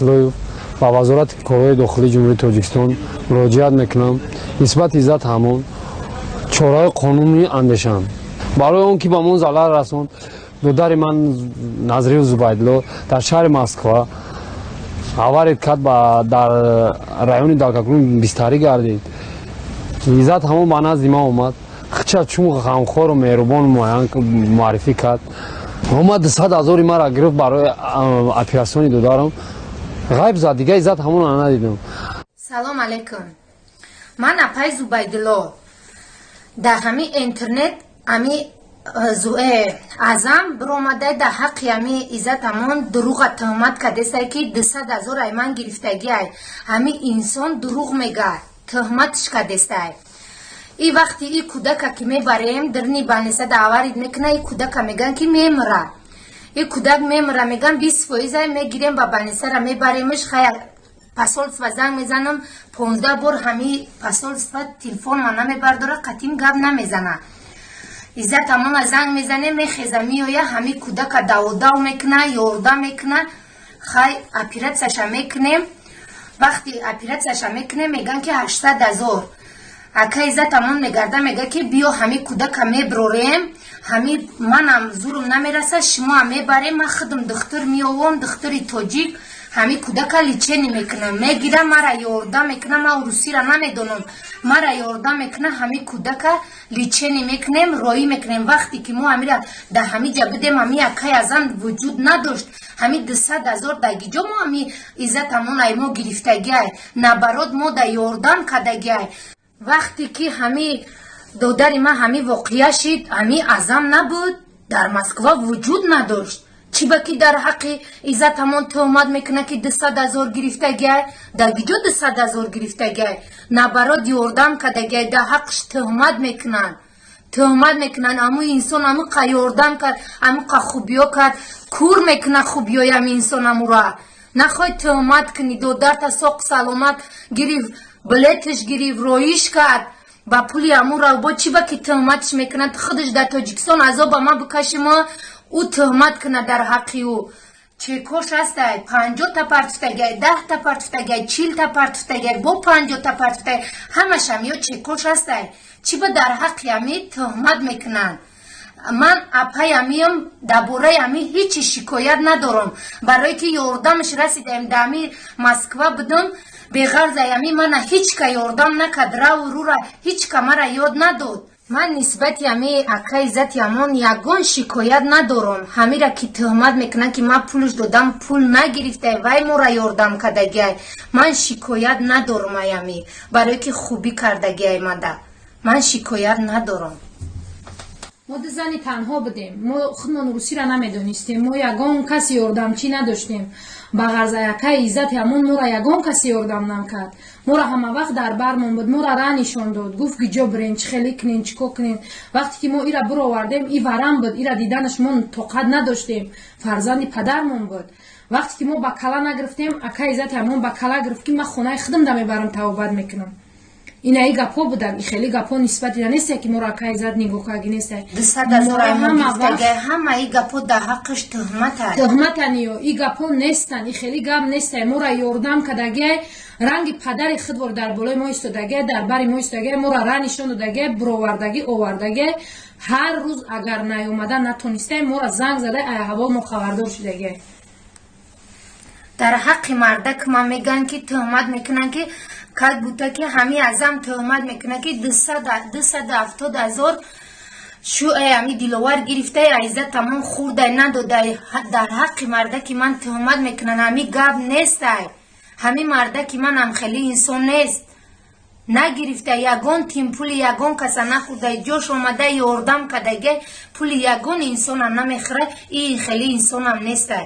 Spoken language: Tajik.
Атлоев ба Вазорати корҳои дохилии Ҷумҳурии Тоҷикистон муроҷиат мекунам нисбати Иззат Ҳамон чораи қонунӣ андешанд. Барои он ки ба мон залал расонд, додари ман Назриев Зубайдулло дар шаҳри Москва авария кард дар райони Далкакун бистарӣ гардид. Иззат Ҳамон ба назди ман омад, хича чун ғамхору меҳрубон муаррифӣ кард. Омад 200 000 мара гирифт барои операсиони додарам. Ғайб зад, дига Иззат Ҳамонро надидам. Салом алейкум. Ман Апай Зубайдулло дар ҳами интернет ами азам биромада дар ҳаққи ами Иззат Ҳамон дуруға тӯҳмат кардесай ки 200 000 ай ман гирифтагиай. Ҳами инсон дуруғ мегӯяд, тӯҳматш кардесай. И вақти и кӯдака ки мебарем дирни балниса даварид мекуна, и кӯдака меган ки мемира. И кӯдак мемира меган 20% ай мегирем ба балнисара мебаремш, хая посольство занг мезанам 15 бор ҳами посольство телефон ма намебардора, қатим гап намезана. Иззат Ҳамон занг мезане мехеза миоя ҳами кӯдака даводав мекуна, ёрдам мекуна, хай оператсияша мекунем. Вақти оператсияша мекунем меган ки 800 000. Ака Иззат Ҳамон мегарда мега ки биё ҳами кӯдака меброрем, ҳами манам зурум намераса, шумо мебарем, ман худам духтур миёвам, духтури тоҷик, ҳами кӯдака лечение мекунам, мегира мара ёрдам мекуна, ман русира намедонам, мара ёрдам мекуна, ҳами кӯдака лечение мекунем, роӣ мекунем. Вақте ки мо амира да ҳамиҷа бидем, ҳами акай азан вуҷуд надошт, ҳами 200 000 дагиҷо мо ҳами Иззат Ҳамон ай мо гирифтагиай, набарод мо да ёрдам кардагиай. Вақте ки ҳами додари ман ҳами воқеа шид, ҳами азам набуд, дар Москва вуҷуд надошт. Чӣ ба ки дар ҳаққи Иззат Ҳамон тӯҳмат мекуна ки 200 000 гирифтагиай, дагиҷо 200 000 гирифтагиай, набарод ёрдам кардагиай, дар ҳаққш тӯҳмат мекунанд. Тӯҳмат мекунанд, аму инсон амуқа ёрдам кард, амуқа хубиё кард, кур мекуна хубиёи ами инсон амура. Нахоҳед тӯҳмат кунӣ, додарта соқ саломат гирифт, билетш гирифт, роиш кард, ба пули амура бо чӣ ба ки тӯҳматш мекунад, худш дар Тоҷикистон азоба ма бикашимо, ӯ тӯҳмат куна дар ҳаққи ӯ. Чекош ҳастай 50 та партфтагай, 10 та партфтагай, 40 та партфтагай, бо 50 та партфтагай, ҳамашам ё чекош ҳастай. Чӣ ба дар ҳаққи ами тӯҳмат мекунанд? Ман Апай амиам дар бораи ами ҳеҷ шикоят надорам, барое ки ёрдамш расидаем, дар ами Москва будам, беғарзай ами мана ҳеҷ ка ёрдам накард, раву рура ҳеҷ ка мара ёд надод. Ман нисбати ами ака Иззати Ҳамон ягон шикоят надорам. Ҳамира ки тӯҳмат мекунад ки ман пулш додам, пул нагирифтай, вай мора ёрдам кардагиай. Ман шикоят надорам ай ами, барое ки хубӣ кардагиай мада. Ман шикоят надорам. мо ду зани танҳо будем, мо худмон русира намедонистем, мо ягон каси ёрдамчӣ надоштем. ба ғарзаи акаи Иззати Ҳамон мора ягон каси ёрдам накард. Мора ҳамавақт дар бармон буд, мора ра нишон дод, гуфт гиҷо бирен, чӣ хеле кунен, чӣ ко кунен. Вақте ки мо ира бировардем, и варам буд, ира диданаш мо тоқат надоштем, фарзанди падармон буд. Вақте ки мо ба кала нагирифтем, акаи Иззати Ҳамон ба кала гирифт ки ман хонаи худам да мебарам тавобат мекунам. Инаи гапҳо буданд, и хеле гапҳо нисбати да нестае ки мора акаи Иззат нигоҳкаги нестае. 200 000 ай мо гирифтагиай, ҳама и гапҳо дар ҳаққиш тӯҳматанд. Тӯҳматаниё, и гапҳо нестанд, и хеле гап нестае. Мора ёрдам кардагиай, ранги падари худвор дар болои мо истодагиай, дар бари мо истодагиай, мора ра нишон додагиай, бировардагӣ овардагиай. Ҳар рӯз агар наёмада натонистаем, мора занг задай, ай ҳавол мо хабардор шудагиай. дар ҳаққи мардак ман меган ки тӯҳмат мекунанд ки как будто ки ҳами азам тӯҳмат мекунад ки 270 000 шуъаи ами диловар гирифтай, Иззат Ҳамон хурдай надодай. Дар ҳаққи мардаки ман тӯҳмат мекунанд, ҳами гап нестай. ҳами мардаки ман ам хеле инсон нест. Нагирифтай, ягон тим пули ягон каса нахӯрдай, ҷош омадай ёрдам кардагиай, пули ягон инсонам намехӯрай, и хеле инсонам нестай.